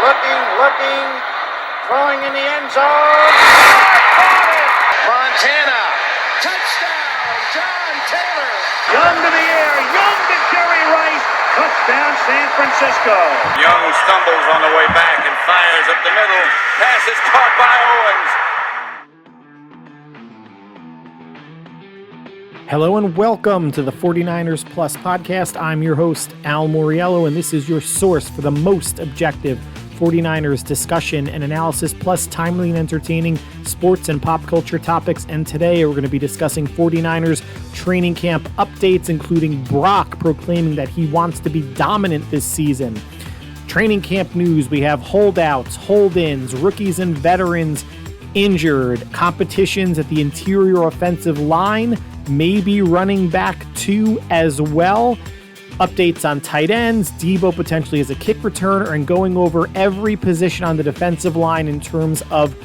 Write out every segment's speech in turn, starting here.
looking, throwing in the end zone. Caught it! Montana, touchdown, John Taylor. Young to the air, Young to Jerry Rice, touchdown San Francisco. Young stumbles on the way back and fires up the middle. Pass is caught by Owens. Hello and welcome to the 49ers Plus podcast. I'm your host, Al Moriello, and this is your source for the most objective 49ers discussion and analysis, plus timely and entertaining sports and pop culture topics. And today we're going to be discussing 49ers training camp updates, including Brock proclaiming that he wants to be dominant this season. Training camp news, we have holdouts, hold-ins, rookies and veterans injured, competitions at the interior offensive line, maybe running back two as well. Updates on tight ends, Deebo potentially as a kick returner, and going over every position on the defensive line in terms of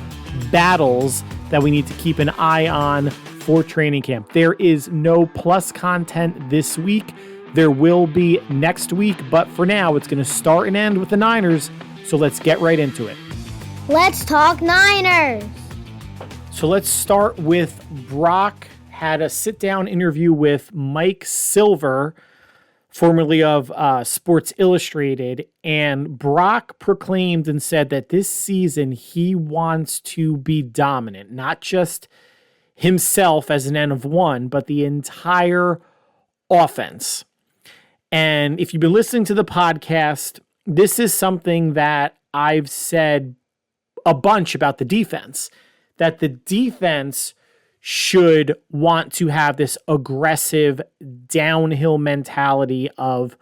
battles that we need to keep an eye on for training camp. There is no plus content this week. There will be next week, but for now, it's going to start and end with the Niners, so let's get right into it. Let's talk Niners. So let's start with Brock. Had a sit-down interview with Mike Silver, formerly of Sports Illustrated, and Brock proclaimed and said that this season he wants to be dominant, not just himself as an N of one, but the entire offense. And if you've been listening to the podcast, this is something that I've said a bunch about the defense, that the defense should want to have this aggressive downhill mentality of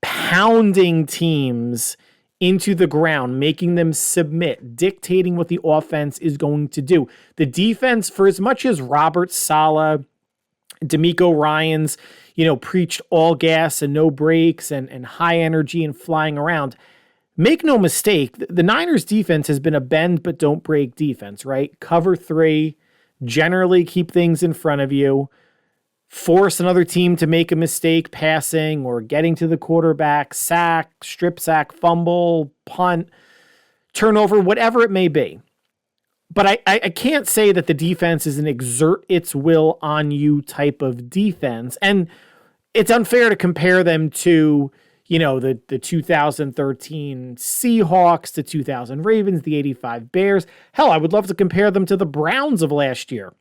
pounding teams into the ground, making them submit, dictating what the offense is going to do. The defense, for as much as Robert Saleh, D'Amico Ryans, preached all gas and no brakes and high energy and flying around, make no mistake, the Niners defense has been a bend but don't break defense, right? Cover three, generally keep things in front of you, force another team to make a mistake passing or getting to the quarterback, sack, strip sack, fumble, punt, turnover, whatever it may be. But I can't say that the defense is an exert its will on you type of defense. And it's unfair to compare them to, the 2013 Seahawks, the 2000 Ravens, the 85 Bears. Hell, I would love to compare them to the Browns of last year.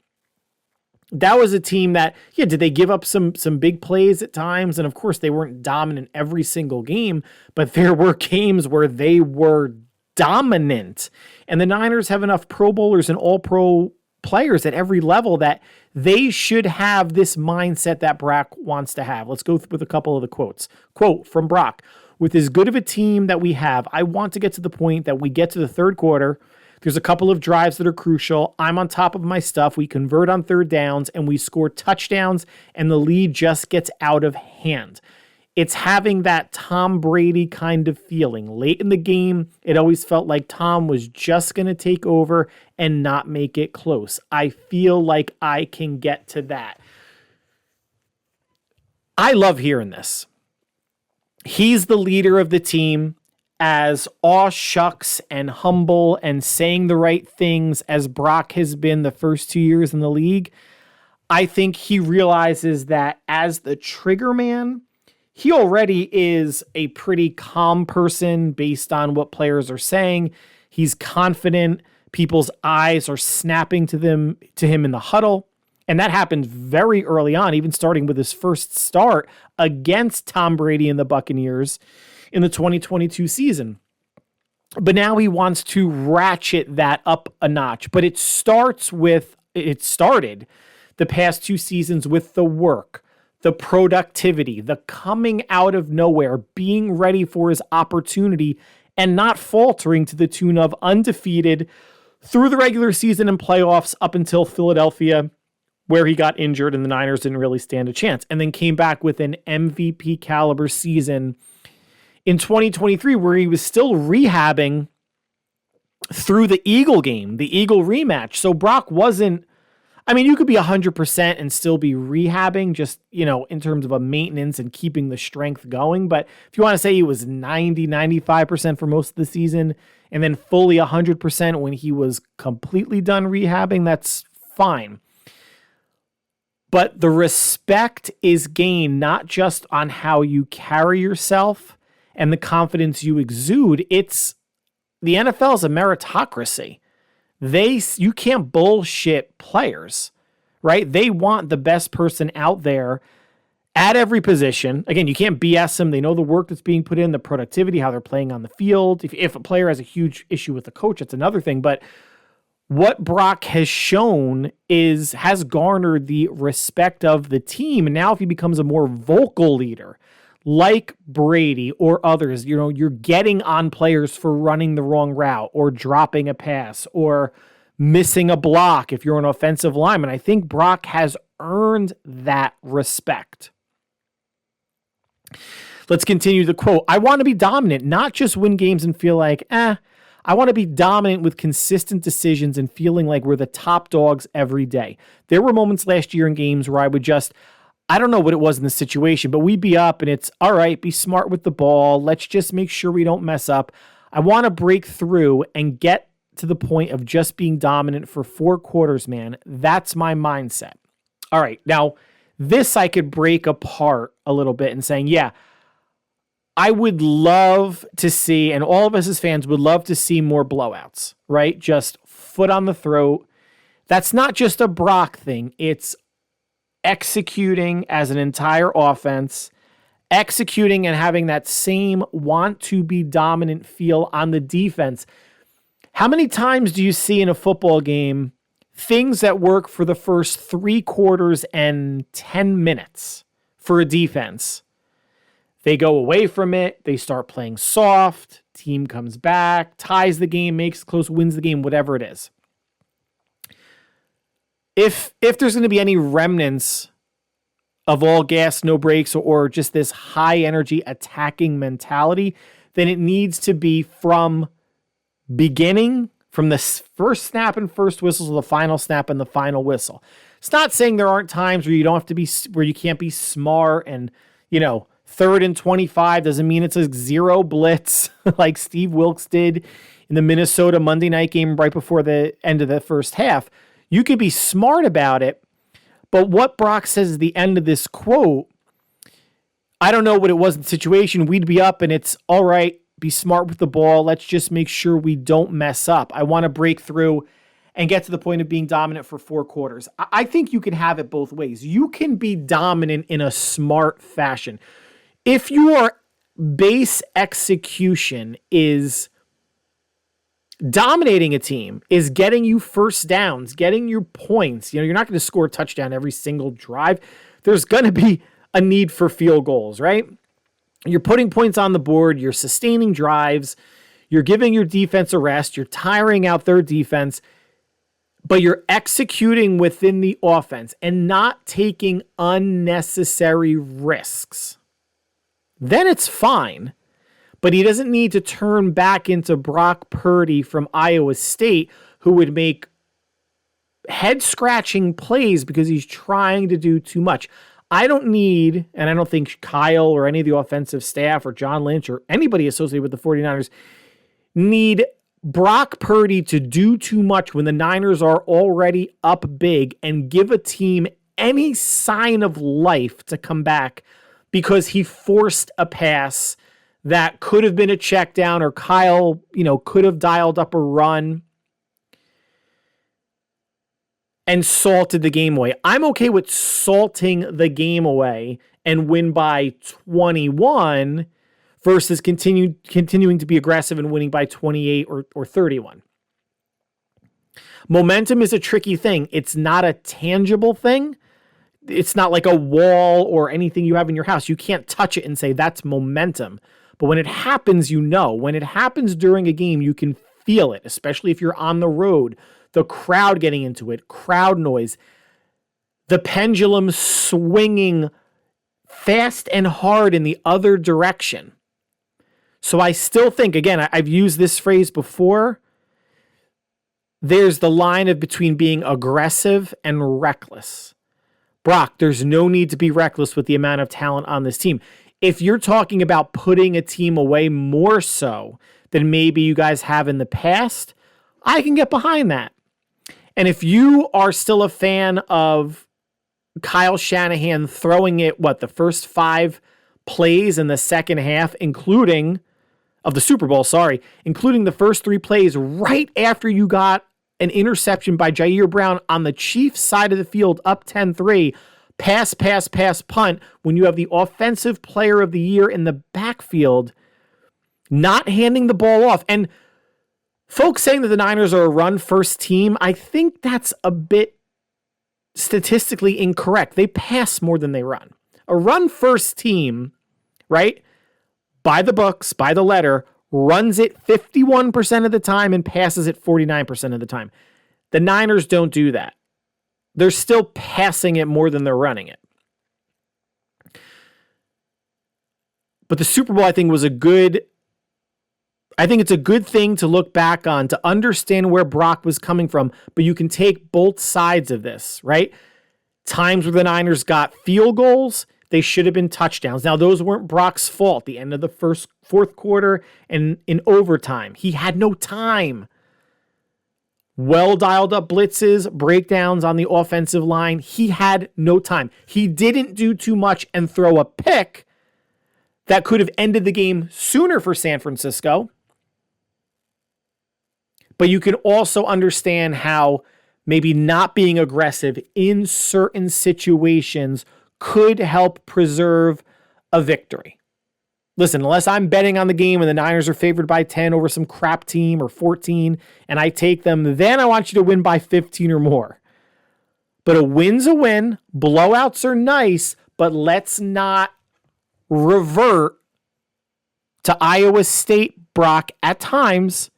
That was a team that, did they give up some big plays at times? And of course, they weren't dominant every single game, but there were games where they were dominant. And the Niners have enough Pro Bowlers and All-Pro players at every level that they should have this mindset that Brock wants to have. Let's go with a couple of the quotes. Quote from Brock: "With as good of a team that we have, I want to get to the point that we get to the third quarter. There's a couple of drives that are crucial. I'm on top of my stuff. We convert on third downs and we score touchdowns and the lead just gets out of hand." It's having that Tom Brady kind of feeling. Late in the game, it always felt like Tom was just going to take over and not make it close. I feel like I can get to that. I love hearing this. He's the leader of the team, as aw shucks and humble and saying the right things as Brock has been the first 2 years in the league. I think he realizes that as the trigger man, he already is a pretty calm person based on what players are saying. He's confident. People's eyes are snapping to him in the huddle. And that happened very early on, even starting with his first start against Tom Brady and the Buccaneers in the 2022 season. But now he wants to ratchet that up a notch. But it started the past two seasons with the work, the productivity, the coming out of nowhere, being ready for his opportunity and not faltering to the tune of undefeated through the regular season and playoffs up until Philadelphia, where he got injured and the Niners didn't really stand a chance, and then came back with an MVP caliber season in 2023 where he was still rehabbing through the Eagle game, the Eagle rematch. So Brock wasn't, I mean, you could be 100% and still be rehabbing just, in terms of a maintenance and keeping the strength going. But if you want to say he was 90, 95% for most of the season and then fully 100% when he was completely done rehabbing, that's fine. But the respect is gained not just on how you carry yourself and the confidence you exude. It's the NFL is a meritocracy. You can't bullshit players, right? They want the best person out there at every position. Again, you can't BS them. They know the work that's being put in, the productivity, how they're playing on the field. If a player has a huge issue with the coach, it's another thing. But what Brock has shown has garnered the respect of the team. And now if he becomes a more vocal leader, like Brady or others, you're getting on players for running the wrong route or dropping a pass or missing a block if you're an offensive lineman. I think Brock has earned that respect. Let's continue the quote. I want to be dominant, not just win games and feel like, I want to be dominant with consistent decisions and feeling like we're the top dogs every day. There were moments last year in games where I don't know what it was in the situation, but we'd be up and it's, all right, be smart with the ball. Let's just make sure we don't mess up. I want to break through and get to the point of just being dominant for 4 quarters, man. That's my mindset. All right, now this I could break apart a little bit and saying, yeah, I would love to see, and all of us as fans would love to see more blowouts, right? Just foot on the throat. That's not just a Brock thing. It's executing as an entire offense, executing and having that same want to be dominant feel on the defense. How many times do you see in a football game things that work for the first 3 quarters and 10 minutes for a defense? They go away from it. They start playing soft. Team comes back, ties the game, makes it close, wins the game, whatever it is. If there's going to be any remnants of all gas, no brakes, or just this high energy attacking mentality, then it needs to be from beginning, from the first snap and first whistle to the final snap and the final whistle. It's not saying there aren't times where you can't be smart and, 3rd and 25 doesn't mean it's a zero blitz like Steve Wilkes did in the Minnesota Monday night game right before the end of the first half. You could be smart about it, but what Brock says at the end of this quote, I don't know what it was in the situation. We'd be up and it's all right, be smart with the ball. Let's just make sure we don't mess up. I want to break through and get to the point of being dominant for 4 quarters. I think you can have it both ways. You can be dominant in a smart fashion. If your base execution is dominating a team, is getting you first downs, getting you points. You're not going to score a touchdown every single drive. There's going to be a need for field goals, right? You're putting points on the board. You're sustaining drives. You're giving your defense a rest. You're tiring out their defense, but you're executing within the offense and not taking unnecessary risks. Then it's fine. But he doesn't need to turn back into Brock Purdy from Iowa State, who would make head-scratching plays because he's trying to do too much. I don't need, and I don't think Kyle or any of the offensive staff or John Lynch or anybody associated with the 49ers need Brock Purdy to do too much when the Niners are already up big and give a team any sign of life to come back because he forced a pass that could have been a check down, or Kyle, could have dialed up a run and salted the game away. I'm okay with salting the game away and win by 21 versus continuing to be aggressive and winning by 28 or 31. Momentum is a tricky thing. It's not a tangible thing. It's not like a wall or anything you have in your house. You can't touch it and say that's momentum. But when it happens, when it happens during a game, you can feel it, especially if you're on the road, the crowd getting into it, crowd noise, the pendulum swinging fast and hard in the other direction. So I still think, again, I've used this phrase before, there's the line of between being aggressive and reckless. Brock, there's no need to be reckless with the amount of talent on this team. If you're talking about putting a team away more so than maybe you guys have in the past, I can get behind that. And if you are still a fan of Kyle Shanahan throwing it, the first 5 plays in the second half, including the Super Bowl, including the first 3 plays right after you got an interception by Jair Brown on the Chiefs side of the field, up 10-3, pass, punt, when you have the offensive player of the year in the backfield, not handing the ball off. And folks saying that the Niners are a run-first team, I think that's a bit statistically incorrect. They pass more than they run. A run-first team, right, by the books, by the letter, runs it 51% of the time and passes it 49% of the time. The Niners don't do that. They're still passing it more than they're running it. But the Super Bowl, I think it's a good thing to look back on, to understand where Brock was coming from, but you can take both sides of this, right? Times where the Niners got field goals, they should have been touchdowns. Now, those weren't Brock's fault. The end of the fourth quarter and in overtime, he had no time. Well dialed up blitzes, breakdowns on the offensive line. He had no time. He didn't do too much and throw a pick that could have ended the game sooner for San Francisco. But you can also understand how maybe not being aggressive in certain situations could help preserve a victory. Listen, unless I'm betting on the game and the Niners are favored by 10 over some crap team or 14 and I take them, then I want you to win by 15 or more. But a win's a win. Blowouts are nice, but let's not revert to Iowa State, Brock, at times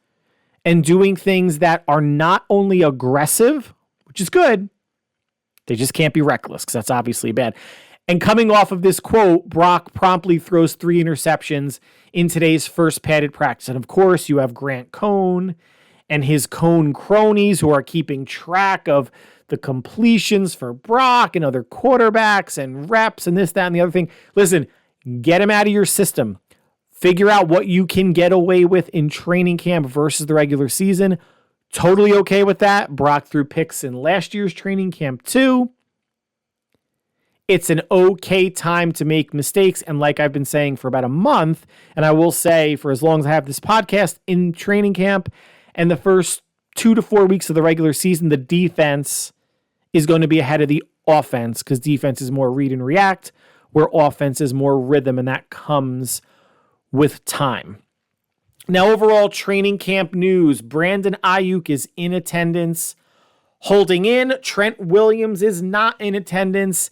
and doing things that are not only aggressive, which is good, they just can't be reckless because that's obviously bad. And coming off of this quote, Brock promptly throws 3 interceptions in today's first padded practice. And of course, you have Grant Cohn and his Cohn cronies who are keeping track of the completions for Brock and other quarterbacks and reps and this, that, and the other thing. Listen, get him out of your system. Figure out what you can get away with in training camp versus the regular season. Totally okay with that. Brock threw picks in last year's training camp too. It's an okay time to make mistakes. And like I've been saying for about a month, and I will say for as long as I have this podcast, in training camp and the first 2 to 4 weeks of the regular season, the defense is going to be ahead of the offense because defense is more read and react, where offense is more rhythm, and that comes with time. Now, overall training camp news, Brandon Aiyuk is in attendance, holding in. Trent Williams is not in attendance.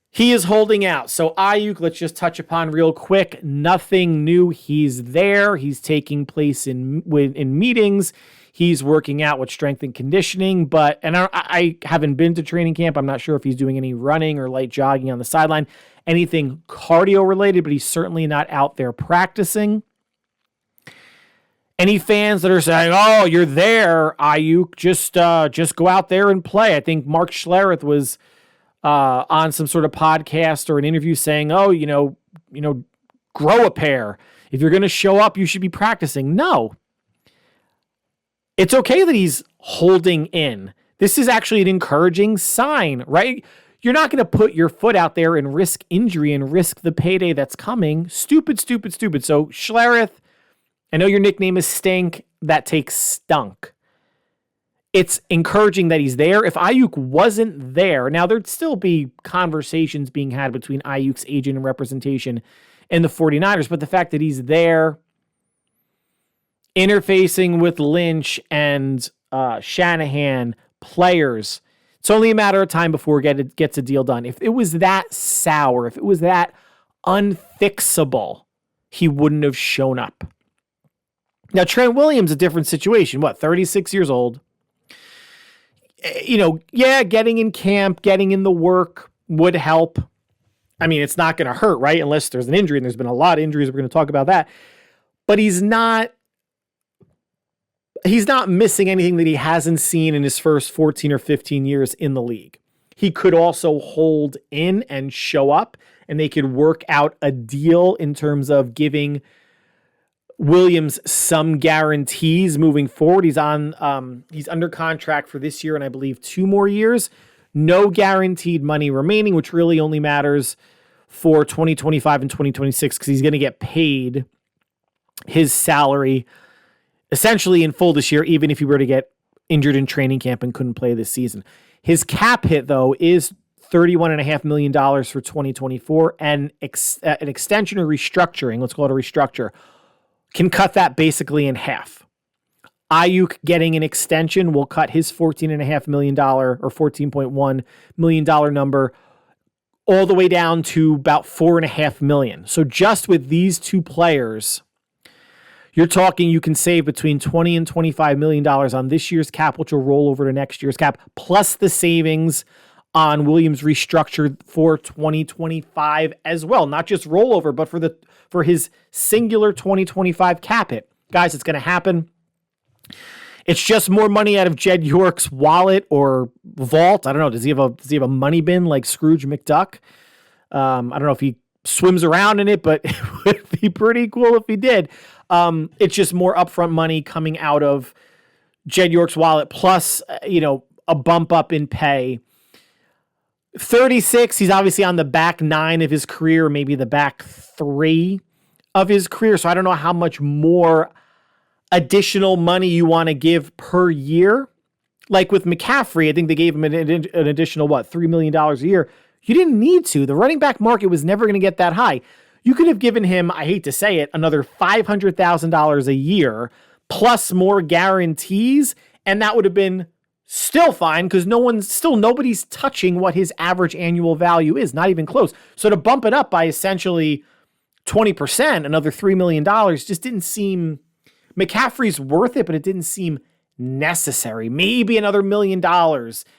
He is holding out. So Aiyuk, let's just touch upon real quick. Nothing new. He's there. He's taking place in meetings. He's working out with strength and conditioning. I haven't been to training camp. I'm not sure if he's doing any running or light jogging on the sideline, anything cardio related, but he's certainly not out there practicing. Any fans that are saying, "Oh, you're there, Aiyuk, just go out there and play." I think Mark Schlereth was on some sort of podcast or an interview saying, "Oh, grow a pair. If you're going to show up, you should be practicing." No. It's okay that he's holding in. This is actually an encouraging sign, right? You're not going to put your foot out there and risk injury and risk the payday that's coming. Stupid. So Schlereth, I know your nickname is Stink. That takes stunk. It's encouraging that he's there. If Aiyuk wasn't there, now there'd still be conversations being had between Aiyuk's agent and representation and the 49ers, but the fact that he's there interfacing with Lynch and Shanahan, players, it's only a matter of time before it gets a deal done. If it was that sour, if it was that unfixable, he wouldn't have shown up. Now, Trent Williams, a different situation. 36 years old. Getting in camp, getting in the work would help. I mean, it's not going to hurt, right? Unless there's an injury, and there's been a lot of injuries. We're going to talk about that. But he's not he's not missing anything that he hasn't seen in his first 14 or 15 years in the league. He could also hold in and show up, and they could work out a deal in terms of giving Williams some guarantees moving forward. He's under contract for this year and I believe 2 more years. No guaranteed money remaining, which really only matters for 2025 and 2026 because he's going to get paid his salary essentially in full this year, even if he were to get injured in training camp and couldn't play this season. His cap hit, though, is $31.5 million for 2024, and an extension or restructuring, let's call it a restructure, can cut that basically in half. Aiyuk getting an extension will cut his $14.5 million or $14.1 million number all the way down to about $4.5 million. So just with these two players, you're talking you can save between $20 and $25 million on this year's cap, which will roll over to next year's cap, plus the savings on Williams restructured for 2025 as well. Not just rollover, but for his singular 2025 cap hit. Guys, it's going to happen. It's just more money out of Jed York's wallet or vault. I don't know. Does he have a money bin like Scrooge McDuck? I don't know if he swims around in it, but it would be pretty cool if he did. It's just more upfront money coming out of Jed York's wallet, plus a bump up in pay. 36, he's obviously on the back 9 of his career, maybe the back 3 of his career. So I don't know how much more additional money you want to give per year. Like with McCaffrey, I think they gave him an additional, $3 million a year. You didn't need to. The running back market was never going to get that high. You could have given him, I hate to say it, another $500,000 a year plus more guarantees, and that would have been still fine because nobody's touching what his average annual value is, not even close. So to bump it up by essentially 20%, another $3 million, just didn't seem, McCaffrey's worth it, but it didn't seem necessary. Maybe another $1 million.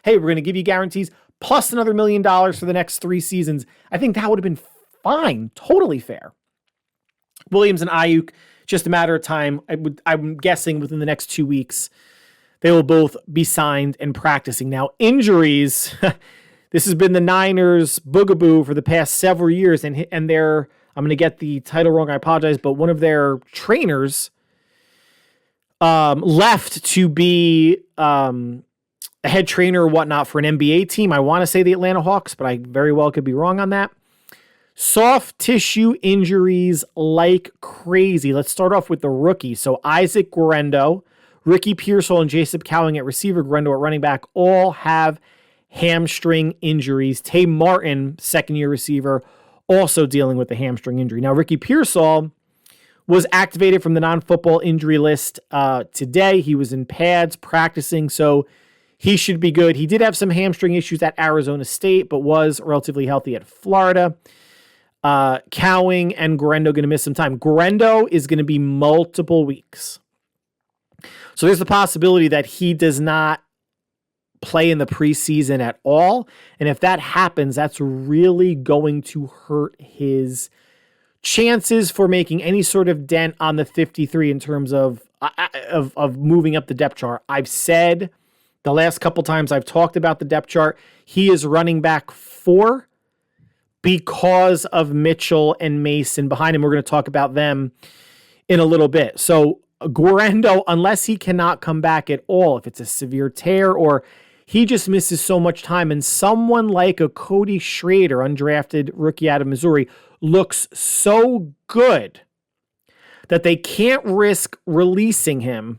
Hey, we're going to give you guarantees plus another $1 million for the next 3 seasons. I think that would have been fine, totally fair. Williams and Aiyuk, just a matter of time. I'm guessing within the next 2 weeks, they will both be signed and practicing. Now, injuries, this has been the Niners' boogaboo for the past several years, and their, I'm going to get the title wrong, I apologize, but one of their trainers left to be a head trainer or whatnot for an NBA team. I want to say the Atlanta Hawks, but I very well could be wrong on that. Soft tissue injuries like crazy. Let's start off with the rookies. So Isaac Guerendo, Ricky Pearsall, and Jacob Cowing at receiver, Guerendo at running back, all have hamstring injuries. Tay Martin, second-year receiver, also dealing with the hamstring injury. Now, Ricky Pearsall was activated from the non-football injury list today. He was in pads practicing, so he should be good. He did have some hamstring issues at Arizona State, but was relatively healthy at Florida. Cowing and Guerendo going to miss some time. Guerendo is going to be multiple weeks. So there's the possibility that he does not play in the preseason at all. And if that happens, that's really going to hurt his chances for making any sort of dent on the 53 in terms of moving up the depth chart. I've said the last couple times I've talked about the depth chart, he is running back 4 because of Mitchell and Mason behind him. We're going to talk about them in a little bit. So Guerendo, unless he cannot come back at all, if it's a severe tear or he just misses so much time, and someone like a Cody Schrader, undrafted rookie out of Missouri, looks so good that they can't risk releasing him,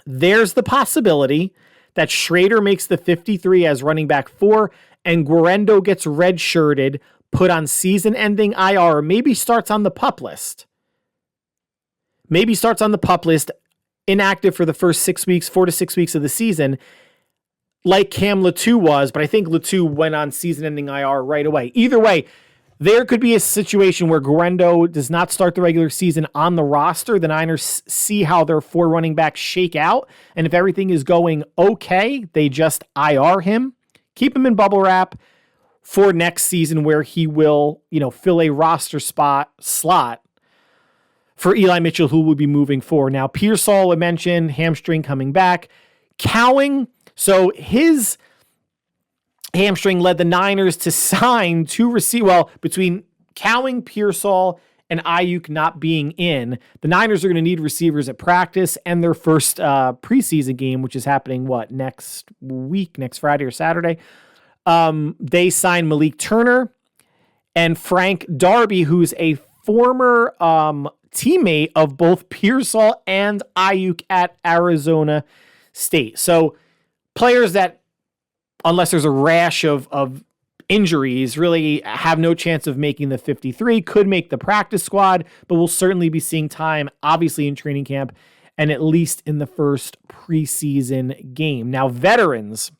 there's the possibility that Schrader makes the 53 as running back 4 and Guerendo gets redshirted, put on season-ending IR, maybe starts on the PUP list. Inactive for the first 6 weeks, 4 to 6 weeks of the season, like Cam Latu was, but I think Latu went on season-ending IR right away. Either way, there could be a situation where Guerendo does not start the regular season on the roster. The Niners see how their 4 running backs shake out, and if everything is going okay, they just IR him, keep him in bubble wrap for next season where he will, fill a roster slot for Eli Mitchell, who will be moving forward. Now, Pearsall, I mentioned, hamstring coming back. Cowing, so his hamstring led the Niners to sign two receivers. Well, between Cowing, Pearsall, and Aiyuk not being in, the Niners are going to need receivers at practice and their first preseason game, which is happening, next week, next Friday or Saturday. They signed Malik Turner and Frank Darby, who's a former teammate of both Pearsall and Aiyuk at Arizona State. So players that, unless there's a rash of injuries, really have no chance of making the 53, could make the practice squad, but we'll certainly be seeing time, obviously, in training camp and at least in the first preseason game. Now, veterans,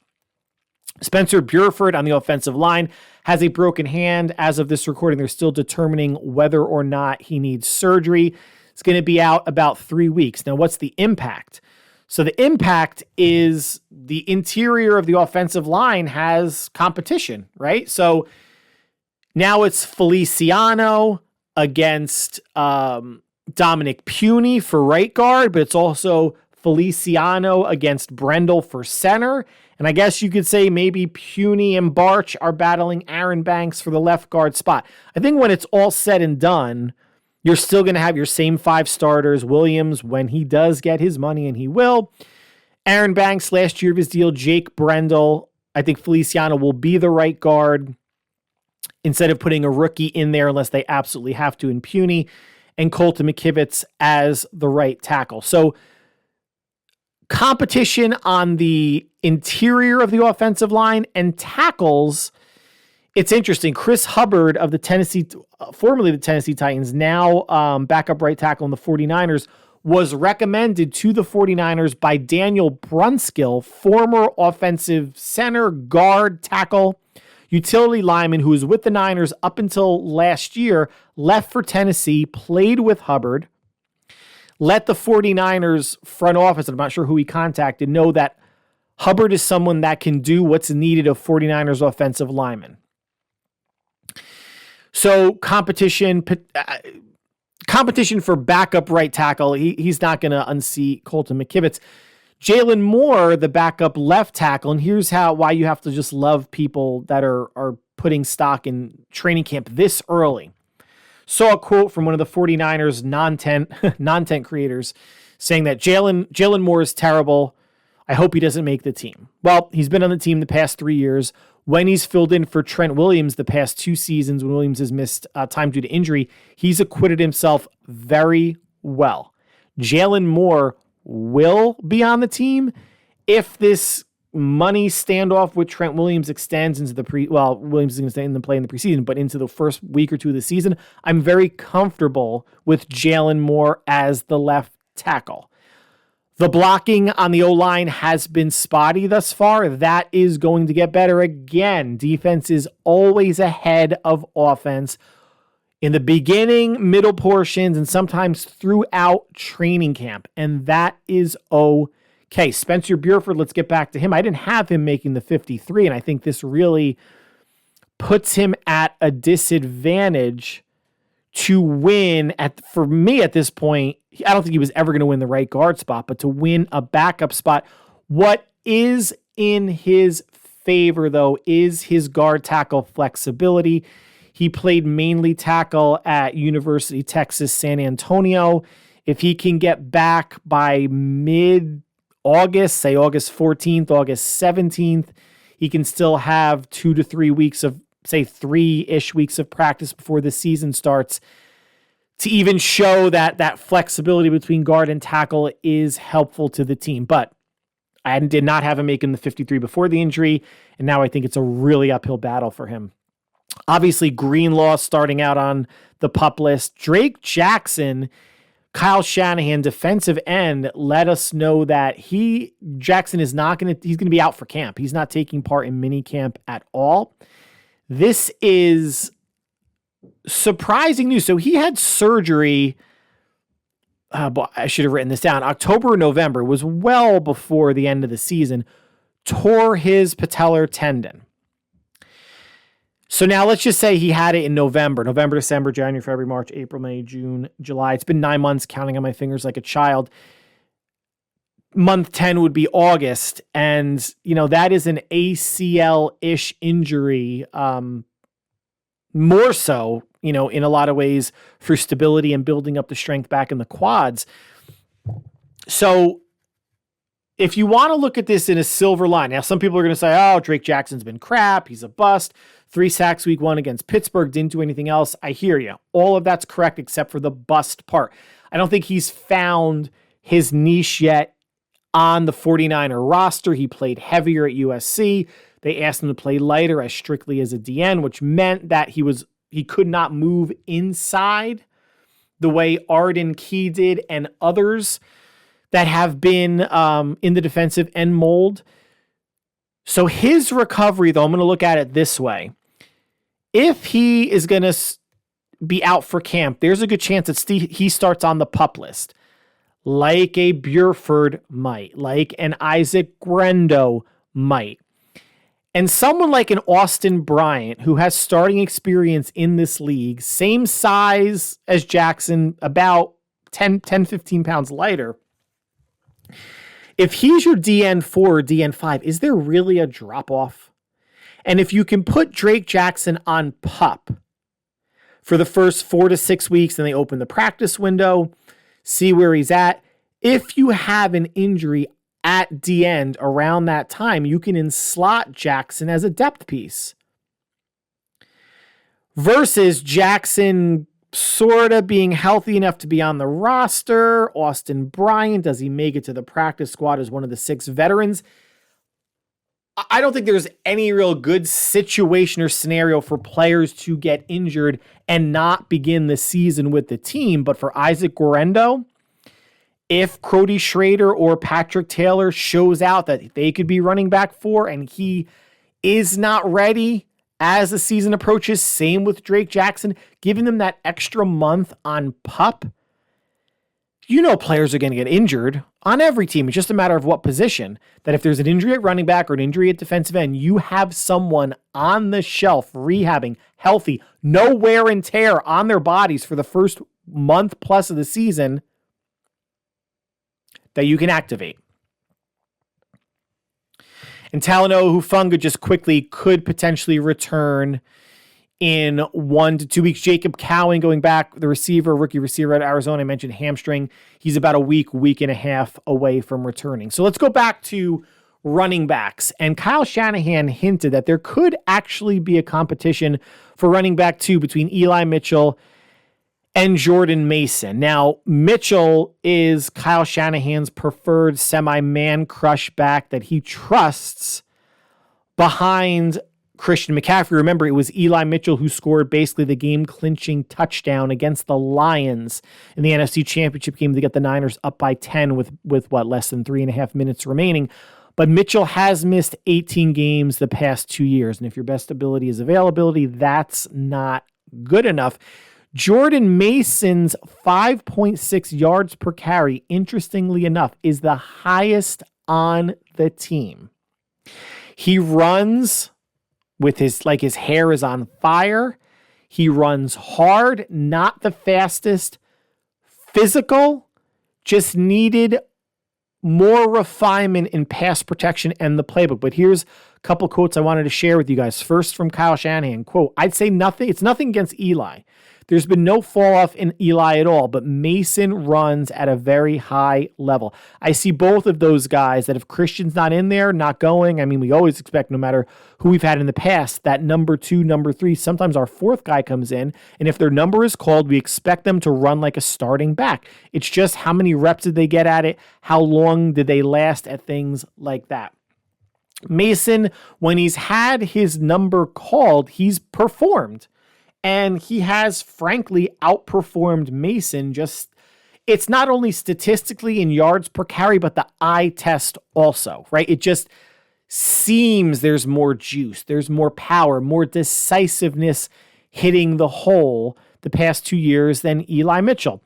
Spencer Burford on the offensive line has a broken hand. As of this recording, they're still determining whether or not he needs surgery. It's going to be out about 3 weeks. Now, what's the impact? So the impact is the interior of the offensive line has competition, right? So now it's Feliciano against Dominic Puny for right guard, but it's also Feliciano against Brendel for center. And I guess you could say maybe Puny and Barch are battling Aaron Banks for the left guard spot. I think when it's all said and done, you're still going to have your same 5 starters. Williams, when he does get his money, and he will. Aaron Banks, last year of his deal. Jake Brendel. I think Feliciano will be the right guard instead of putting a rookie in there unless they absolutely have to in Puny. And Colton McKivitz as the right tackle. So competition on the interior of the offensive line and tackles. It's interesting. Chris Hubbard of the formerly the Tennessee Titans, now backup right tackle in the 49ers, was recommended to the 49ers by Daniel Brunskill, former offensive center, guard, tackle, utility lineman who was with the Niners up until last year, left for Tennessee, played with Hubbard, let the 49ers front office, I'm not sure who he contacted, know that Hubbard is someone that can do what's needed of 49ers offensive linemen. So competition for backup right tackle. He's not going to unseat Colton McKivitz. Jalen Moore, the backup left tackle, and here's why you have to just love people that are putting stock in training camp this early. Saw a quote from one of the 49ers non-tent creators saying that Jalen Moore is terrible. I hope he doesn't make the team. Well, he's been on the team the past 3 years. When he's filled in for Trent Williams the past 2 seasons, when Williams has missed time due to injury, he's acquitted himself very well. Jalen Moore will be on the team if this money standoff with Trent Williams extends into Williams is going to stay in the play in the preseason, but into the first week or two of the season. I'm very comfortable with Jalen Moore as the left tackle. The blocking on the O-line has been spotty thus far. That is going to get better again. Defense is always ahead of offense in the beginning, middle portions, and sometimes throughout training camp. And that is okay. Spencer Burford, let's get back to him. I didn't have him making the 53, and I think this really puts him at a disadvantage to win for me at this point. I don't think he was ever going to win the right guard spot, but to win a backup spot. What is in his favor, though, is his guard tackle flexibility. He played mainly tackle at University of Texas, San Antonio. If he can get back by mid-August, say August 14th, August 17th, he can still have 2 to 3 weeks of, say 3-ish weeks of practice before the season starts to even show that flexibility between guard and tackle is helpful to the team. But I did not have him making the 53 before the injury, and now I think it's a really uphill battle for him. Obviously, Greenlaw starting out on the PUP list. Drake Jackson, Kyle Shanahan, defensive end, let us know that Jackson is not going to, he's going to be out for camp. He's not taking part in mini camp at all. This is surprising news. So he had surgery. I should have written this down. October or November, was well before the end of the season. Tore his patellar tendon. So now let's just say he had it in November, December, January, February, March, April, May, June, July. It's been 9 months, counting on my fingers like a child. Month 10 would be August. And, that is an ACL-ish injury. More so, in a lot of ways for stability and building up the strength back in the quads. So if you want to look at this in a silver line, now some people are going to say, oh, Drake Jackson's been crap. He's a bust. 3 sacks week 1 against Pittsburgh. Didn't do anything else. I hear you. All of that's correct except for the bust part. I don't think he's found his niche yet on the 49er roster. He played heavier at USC. They asked him to play lighter as strictly as a DN, which meant that he could not move inside the way Arden Key did and others that have been in the defensive end mold. So his recovery, though, I'm going to look at it this way. If he is going to be out for camp, there's a good chance that he starts on the PUP list, like a Burford might, like an Isaac Grendo might. And someone like an Austin Bryant, who has starting experience in this league, same size as Jackson, about 10, 15 pounds lighter. If he's your DN4 or DN5, is there really a drop-off? And if you can put Drake Jackson on PUP for the first 4 to 6 weeks, and they open the practice window, see where he's at. If you have an injury at the end around that time, you can slot Jackson as a depth piece. Versus Jackson sort of being healthy enough to be on the roster. Austin Bryant, does he make it to the practice squad as one of the 6 veterans? I don't think there's any real good situation or scenario for players to get injured and not begin the season with the team. But for Isaac Guerendo, if Cody Schrader or Patrick Taylor shows out that they could be running back 4 and he is not ready as the season approaches, same with Drake Jackson, giving them that extra month on PUP, players are going to get injured on every team. It's just a matter of what position. That if there's an injury at running back or an injury at defensive end, you have someone on the shelf rehabbing, healthy, no wear and tear on their bodies for the first month plus of the season that you can activate. And Talanoa Hufanga just quickly could potentially return in 1 to 2 weeks. Jacob Cowan going back, the rookie receiver at Arizona. I mentioned hamstring. He's about a week and a half away from returning. So let's go back to running backs. And Kyle Shanahan hinted that there could actually be a competition for running back 2 between Eli Mitchell and Jordan Mason. Now, Mitchell is Kyle Shanahan's preferred semi-man crush back that he trusts behind Christian McCaffrey. Remember, it was Eli Mitchell who scored basically the game-clinching touchdown against the Lions in the NFC Championship game to get the Niners up by 10 with less than 3.5 minutes remaining. But Mitchell has missed 18 games the past 2 years, and if your best ability is availability, that's not good enough. Jordan Mason's 5.6 yards per carry, interestingly enough, is the highest on the team. He runs with his hair is on fire. He runs hard, not the fastest. Physical, just needed more refinement in pass protection and the playbook. But here's a couple quotes I wanted to share with you guys. First from Kyle Shanahan, quote, "I'd say nothing. It's nothing against Eli. There's been no fall off in Eli at all, but Mason runs at a very high level. I see both of those guys that if Christian's not in there, not going, I mean, we always expect no matter who we've had in the past, that number 2, number 3, sometimes our 4th guy comes in, and if their number is called, we expect them to run like a starting back. It's just how many reps did they get at it? How long did they last at things like that?" Mason, when he's had his number called, he's performed. And he has, frankly, outperformed Mason. It's not only statistically in yards per carry, but the eye test also, right? It just seems there's more juice, there's more power, more decisiveness hitting the hole the past 2 years than Eli Mitchell.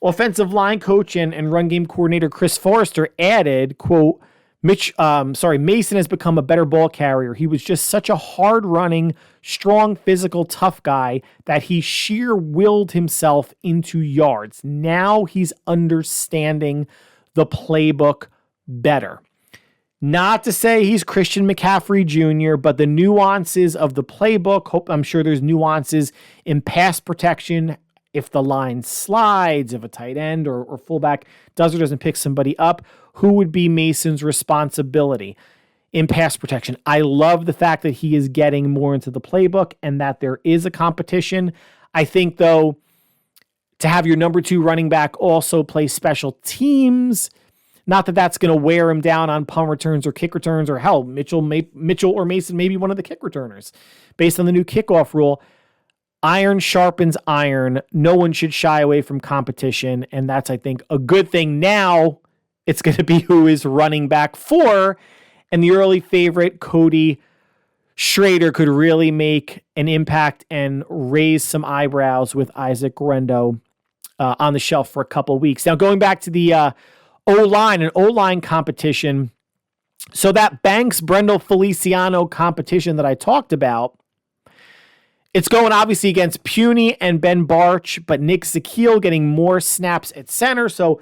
Offensive line coach and run game coordinator Chris Forrester added, quote, Mason has become a better ball carrier. He was just such a hard-running, strong, physical, tough guy that he sheer willed himself into yards. Now he's understanding the playbook better. Not to say he's Christian McCaffrey Jr., but the nuances of the playbook, I'm sure there's nuances in pass protection, if the line slides, if a tight end or fullback does or doesn't pick somebody up, who would be Mason's responsibility in pass protection? I love the fact that he is getting more into the playbook and that there is a competition. I think, though, to have your number 2 running back also play special teams, not that that's going to wear him down on punt returns or kick returns, or hell, Mitchell or Mason may be one of the kick returners based on the new kickoff rule. Iron sharpens iron. No one should shy away from competition, and that's, I think, a good thing. Now it's going to be who is running back 4, and the early favorite, Cody Schrader, could really make an impact and raise some eyebrows with Isaac Guerendo on the shelf for a couple weeks. Now, going back to the O-line and O-line competition, so that Banks-Brendel-Feliciano competition that I talked about, it's going obviously against Puny and Ben Barch, but Nick Zakiel getting more snaps at center. So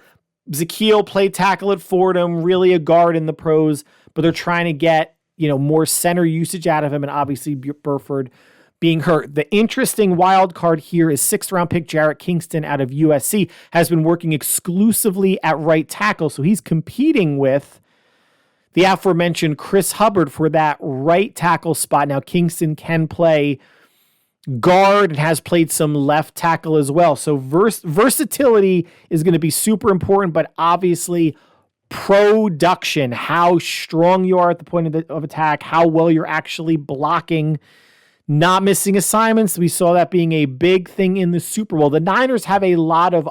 Zakiel played tackle at Fordham, really a guard in the pros, but they're trying to get, more center usage out of him, and obviously Burford being hurt. The interesting wild card here is 6th-round pick Jarrett Kingston out of USC has been working exclusively at right tackle, so he's competing with the aforementioned Chris Hubbard for that right tackle spot. Now, Kingston can play guard and has played some left tackle as well. So versatility is going to be super important, but obviously production, how strong you are at the point of attack, how well you're actually blocking, not missing assignments. We saw that being a big thing in the Super Bowl. The Niners have a lot of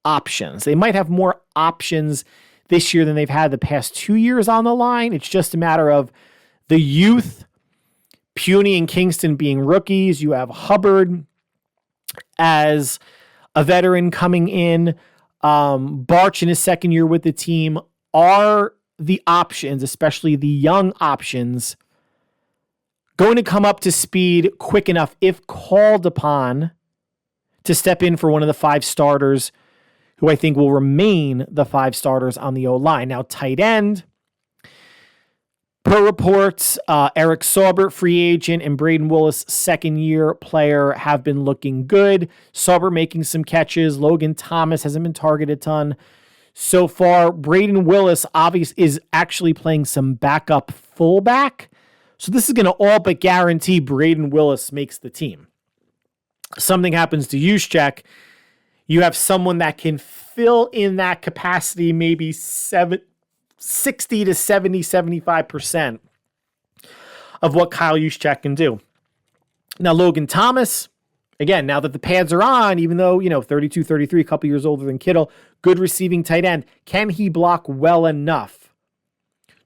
options. They might have more options this year than they've had the past 2 years on the line. It's just a matter of the youth, Puny and Kingston being rookies. You have Hubbard as a veteran coming in. Barch in his second year with the team. Are the options, especially the young options, going to come up to speed quick enough, if called upon, to step in for one of the 5 starters who I think will remain the 5 starters on the O-line? Now, tight end, per reports, Eric Saubert, free agent, and Braden Willis, second-year player, have been looking good. Saubert making some catches. Logan Thomas hasn't been targeted a ton so far. Braden Willis is actually playing some backup fullback. So this is going to all but guarantee Braden Willis makes the team. Something happens to Juszczyk, you have someone that can fill in that capacity, maybe 60 to 70, 75% of what Kyle Juszczyk can do. Now, Logan Thomas, again, now that the pads are on, even though, 32, 33, a couple years older than Kittle, good receiving tight end. Can he block well enough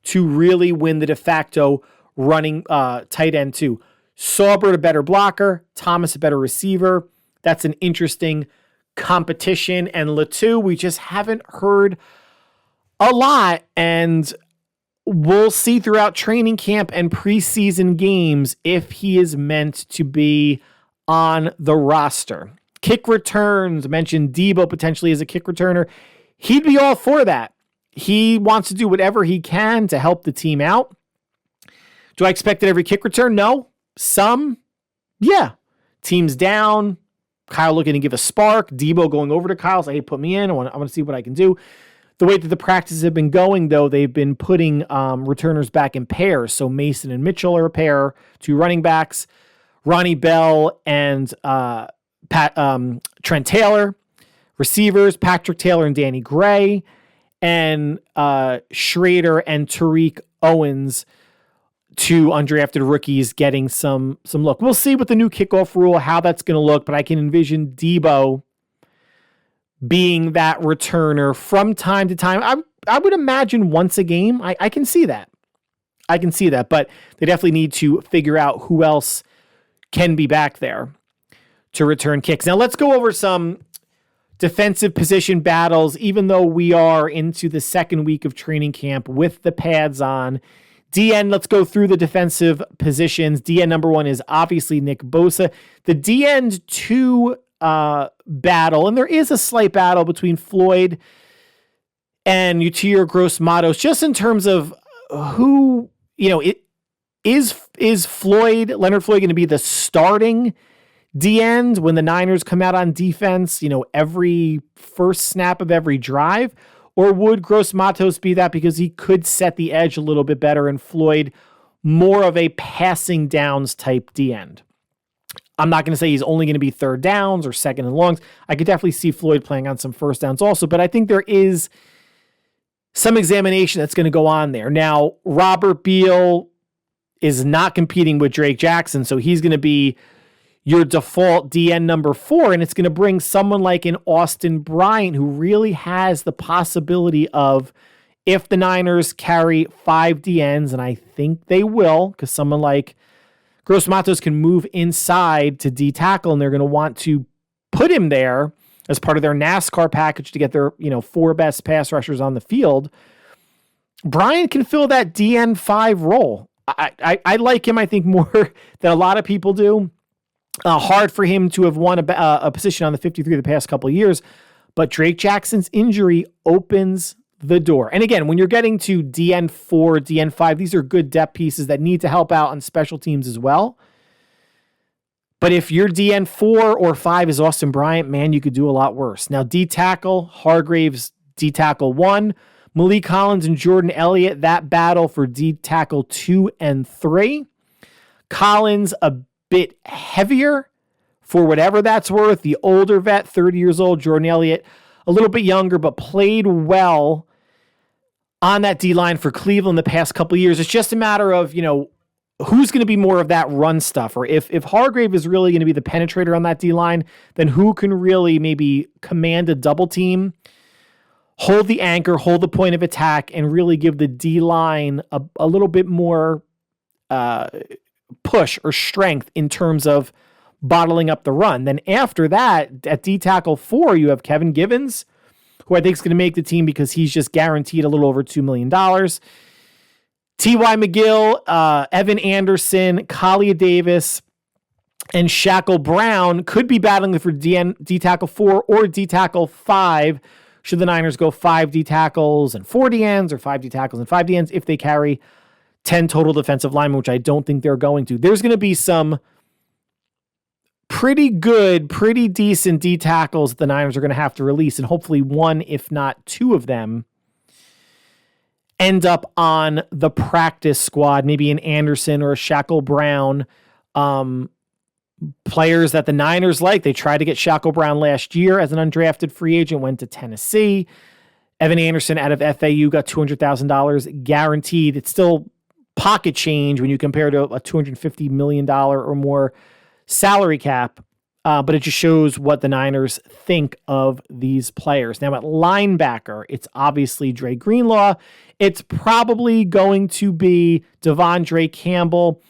to really win the de facto running tight end too? Saubert, a better blocker. Thomas, a better receiver. That's an interesting competition. And Latu, we just haven't heard a lot, and we'll see throughout training camp and preseason games if he is meant to be on the roster. Kick returns, mentioned Deebo potentially as a kick returner. He'd be all for that. He wants to do whatever he can to help the team out. Do I expect it every kick return? No. Some, yeah. Teams down, Kyle looking to give a spark, Deebo going over to Kyle, say, hey, put me in. I want to see what I can do. The way that the practices have been going, though, they've been putting returners back in pairs. So Mason and Mitchell are a pair, 2 running backs. Ronnie Bell and Trent Taylor. Receivers, Patrick Taylor and Danny Gray. And Schrader and Tariq Owens, 2 undrafted rookies, getting some look. We'll see with the new kickoff rule how that's going to look, but I can envision Deebo being that returner from time to time. I would imagine once a game. I can see that. But they definitely need to figure out who else can be back there to return kicks. Now let's go over some defensive position battles, even though we are into the second week of training camp with the pads on. DN, let's go through the defensive positions. DN number 1 is obviously Nick Bosa. The DN 2 battle, and there is a slight battle between Floyd and Yetur Gross-Matos, just in terms of who, is Leonard Floyd going to be the starting D-end when the Niners come out on defense, every first snap of every drive? Or would Gross-Matos be that because he could set the edge a little bit better and Floyd more of a passing downs type D-end? I'm not going to say he's only going to be third downs or second and longs. I could definitely see Floyd playing on some first downs also, but I think there is some examination that's going to go on there. Now, Robert Beal is not competing with Drake Jackson, so he's going to be your default DN number 4, and it's going to bring someone like an Austin Bryant who really has the possibility of, if the Niners carry 5 DNs, and I think they will, because someone like Gross-Matos can move inside to D tackle, and they're going to want to put him there as part of their NASCAR package to get their 4 best pass rushers on the field. Bryant can fill that DN5 role. I like him, I think, more than a lot of people do. Hard for him to have won a position on the 53 the past couple of years, but Drake Jackson's injury opens the door. And again, when you're getting to DN4, DN5, these are good depth pieces that need to help out on special teams as well. But if your DN4 or 5 is Austin Bryant, man, you could do a lot worse. Now, D tackle, Hargraves, D tackle 1, Malik Collins and Jordan Elliott, that battle for D tackle 2 and 3. Collins, a bit heavier for whatever that's worth. The older vet, 30 years old. Jordan Elliott, a little bit younger, but played well on that D-line for Cleveland the past couple of years. It's just a matter of, who's going to be more of that run stuff, or if Hargrave is really going to be the penetrator on that D-line, then who can really maybe command a double team, hold the anchor, hold the point of attack, and really give the D-line a little bit more push or strength in terms of bottling up the run. Then after that, at D tackle 4, you have Kevin Givens, who I think is going to make the team because he's just guaranteed a little over $2 million. T.Y. McGill, Evan Anderson, Kalia Davis, and Shaquille Brown could be battling for D tackle 4 or D tackle 5 should the Niners go 5 D tackles and 4 DNs, or 5 D tackles and 5 DNs if they carry 10 total defensive linemen, which I don't think they're going to. There's going to be some pretty good, pretty decent D tackles the Niners are going to have to release, and hopefully one, if not 2 of them, end up on the practice squad, maybe an Anderson or a Shaquille Brown, players that the Niners like. They tried to get Shaquille Brown last year as an undrafted free agent, went to Tennessee. Evan Anderson out of FAU got $200,000 guaranteed. It's still pocket change when you compare to a $250 million or more salary cap, but it just shows what the Niners think of these players. Now at linebacker, it's obviously Dre Greenlaw. It's probably going to be Devondre Campbell,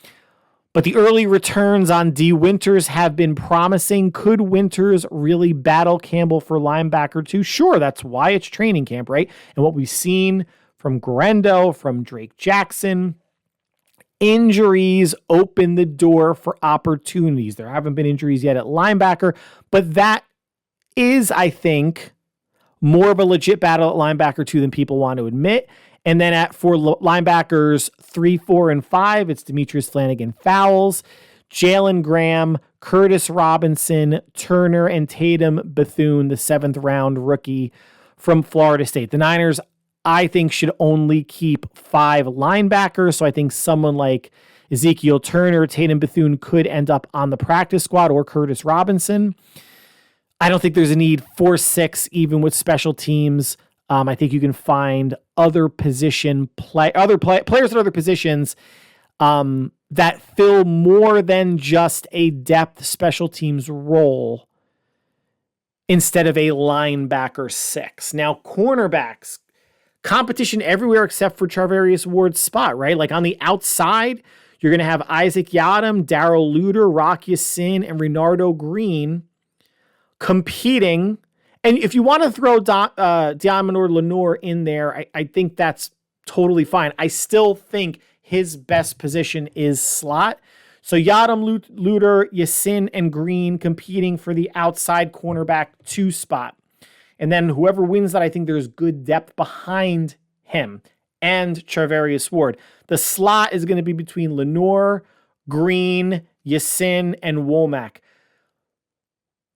but the early returns on D. Winters have been promising. Could Winters really battle Campbell for linebacker too? Sure, that's why it's training camp, right? And what we've seen from Grendo, from Drake Jackson, injuries open the door for opportunities. There haven't been injuries yet at linebacker, but that is, I think, more of a legit battle at linebacker too than people want to admit. And then for linebackers 3, 4, and 5, it's Demetrius Flanagan-Fowles, Jalen Graham, Curtis Robinson, Turner, and Tatum Bethune, the 7th round rookie from Florida State. The Niners, I think, should only keep 5 linebackers. So I think someone like Ezekiel Turner, Tatum Bethune could end up on the practice squad, or Curtis Robinson. I don't think there's a need for 6, even with special teams. I think you can find other players at other positions that fill more than just a depth special teams role instead of a linebacker 6. Now, cornerbacks, competition everywhere except for Charvarius Ward's spot, right? Like on the outside, you're going to have Isaac Yiadom, Darrell Luter, Rock Ya-Sin, and Renardo Green competing. And if you want to throw Diamondor Lenore in there, I think that's totally fine. I still think his best position is slot. So Yadam, Luter, Yasin, and Green competing for the outside cornerback 2 spot. And then whoever wins that, I think there's good depth behind him and Charvarius Ward. The slot is going to be between Lenore, Green, Yasin, and Womack.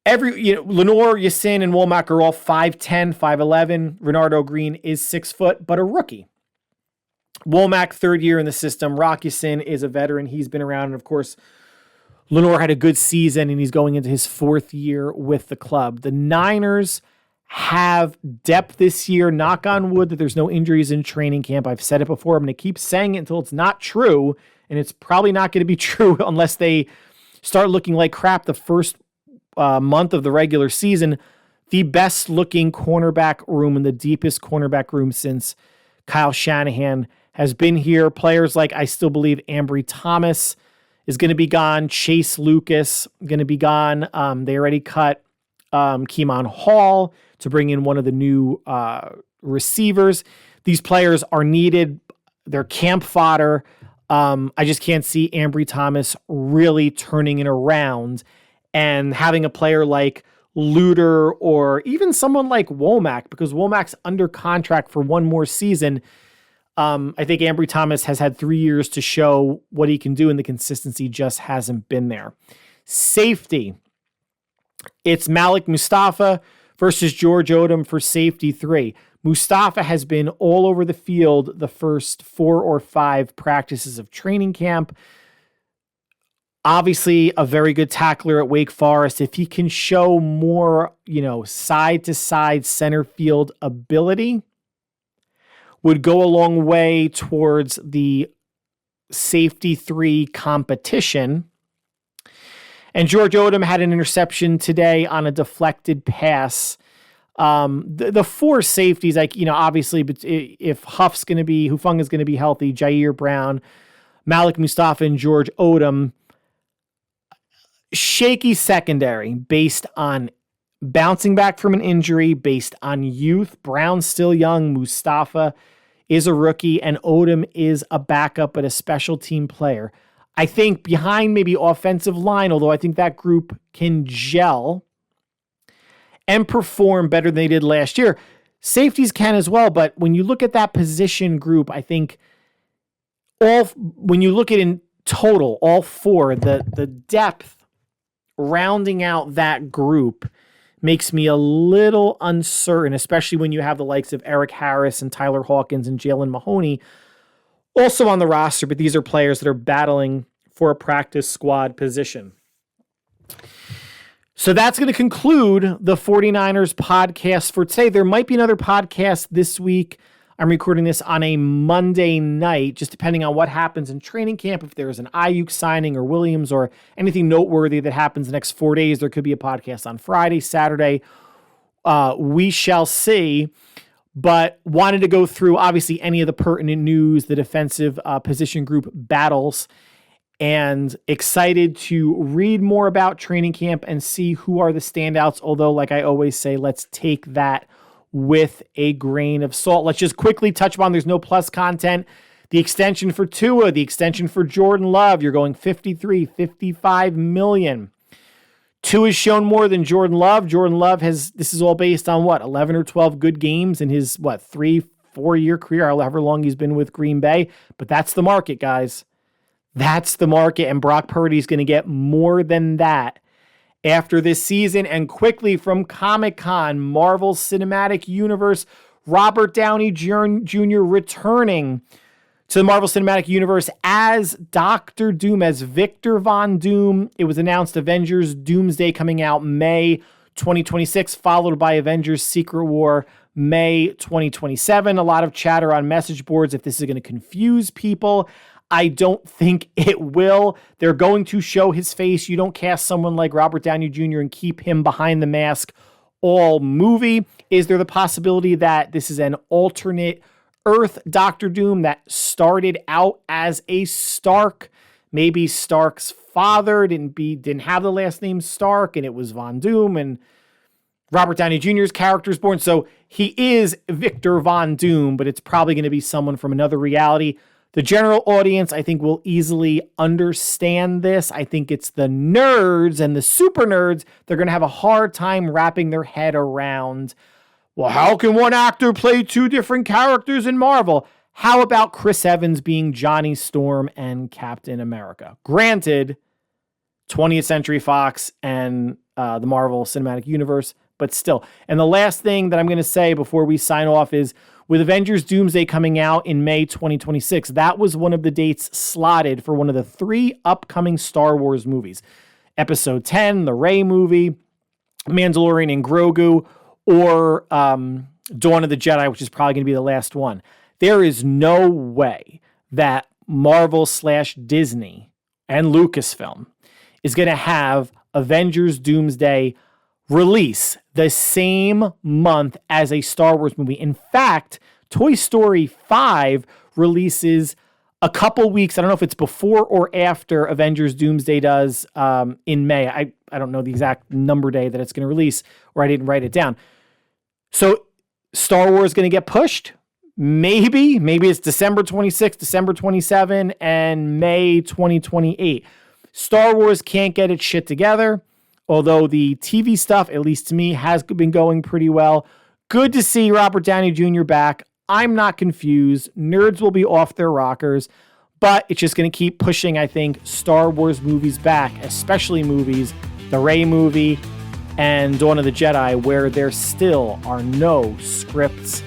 Lenore, Yasin, and Womack are all 5'10", 5'11". Renardo Green is 6 foot, but a rookie. Womack, 3rd year in the system. Rock Ya-Sin is a veteran. He's been around. And of course, Lenore had a good season and he's going into his 4th year with the club. The Niners have depth this year. Knock on wood that there's no injuries in training camp. I've said it before. I'm going to keep saying it until it's not true. And it's probably not going to be true unless they start looking like crap the first month of the regular season. The best looking cornerback room and the deepest cornerback room since Kyle Shanahan has been here. Players like, I still believe Ambry Thomas is going to be gone. Chase Lucas going to be gone. They already cut Keemon Hall to bring in one of the new receivers. These players are needed. They're camp fodder. I just can't see Ambry Thomas really turning it around and having a player like Luter or even someone like Womack, because Womack's under contract for 1 more season. I think Ambry Thomas has had 3 years to show what he can do, and the consistency just hasn't been there. Safety. It's Malik Mustafa versus George Odom for safety 3. Mustafa has been all over the field the first 4 or 5 practices of training camp. Obviously, a very good tackler at Wake Forest. If he can show more, side-to-side center field ability, would go a long way towards the safety 3 competition. And George Odom had an interception today on a deflected pass. The 4 safeties, obviously, but if Hufanga is going to be healthy, Jair Brown, Malik Mustafa, and George Odom, shaky secondary based on bouncing back from an injury, based on youth. Brown's still young. Mustafa is a rookie, and Odom is a backup, but a special team player. I think behind maybe offensive line, although I think that group can gel and perform better than they did last year. Safeties can as well, but when you look at that position group, I think when you look at in total, all 4, the depth rounding out that group makes me a little uncertain, especially when you have the likes of Eric Harris and Tyler Hawkins and Jalen Mahoney also on the roster, but these are players that are battling for a practice squad position. So that's going to conclude the 49ers podcast for today. There might be another podcast this week. I'm recording this on a Monday night, just depending on what happens in training camp. If there's an Aiyuk signing or Williams or anything noteworthy that happens the next 4 days, there could be a podcast on Friday, Saturday. We shall see. But wanted to go through, obviously, any of the pertinent news, the defensive position group battles, and excited to read more about training camp and see who are the standouts. Although, like I always say, let's take that with a grain of salt. Let's just quickly touch upon, there's no plus content. The extension for Tua, the extension for Jordan Love, you're going 53, 55 million. Tua's shown more than Jordan Love. Jordan Love this is all based on 11 or 12 good games in his 3-4 year career, however long he's been with Green Bay. But that's the market, guys. That's the market, and Brock Purdy's going to get more than that after this season. And quickly from Comic-Con, Marvel Cinematic Universe, Robert Downey Jr. returning to the Marvel Cinematic Universe as Dr. Doom, as Victor Von Doom. It was announced Avengers Doomsday coming out May 2026, followed by Avengers Secret War May 2027. A lot of chatter on message boards if this is going to confuse people. I don't think it will. They're going to show his face. You don't cast someone like Robert Downey Jr. and keep him behind the mask all movie. Is there the possibility that this is an alternate Earth Doctor Doom that started out as a Stark? Maybe Stark's father didn't have the last name Stark and it was Von Doom, and Robert Downey Jr.'s character is born. So he is Victor Von Doom, but it's probably going to be someone from another reality. The general audience, I think, will easily understand this. I think it's the nerds and the super nerds. They're going to have a hard time wrapping their head around, well, how can one actor play two different characters in Marvel? How about Chris Evans being Johnny Storm and Captain America? Granted, 20th Century Fox and the Marvel Cinematic Universe, but still. And the last thing that I'm going to say before we sign off is, with Avengers Doomsday coming out in May 2026, that was one of the dates slotted for one of the 3 upcoming Star Wars movies. Episode 10, the Rey movie, Mandalorian and Grogu, or Dawn of the Jedi, which is probably going to be the last one. There is no way that Marvel/Disney and Lucasfilm is going to have Avengers Doomsday release the same month as a Star Wars movie. In fact, Toy Story 5 releases a couple weeks. I don't know if it's before or after Avengers Doomsday does in May. I don't know the exact number day that it's going to release, or I didn't write it down. So Star Wars is going to get pushed. Maybe it's December 26, December 27, and May 2028. Star Wars can't get its shit together. Although the TV stuff, at least to me, has been going pretty well. Good to see Robert Downey Jr. back. I'm not confused. Nerds will be off their rockers, but it's just going to keep pushing, I think, Star Wars movies back, especially movies, the Rey movie and Dawn of the Jedi, where there still are no scripts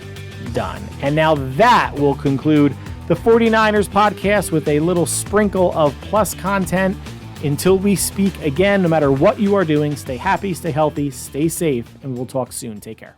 done. And now that will conclude the 49ers podcast with a little sprinkle of plus content. Until we speak again, no matter what you are doing, stay happy, stay healthy, stay safe, and we'll talk soon. Take care.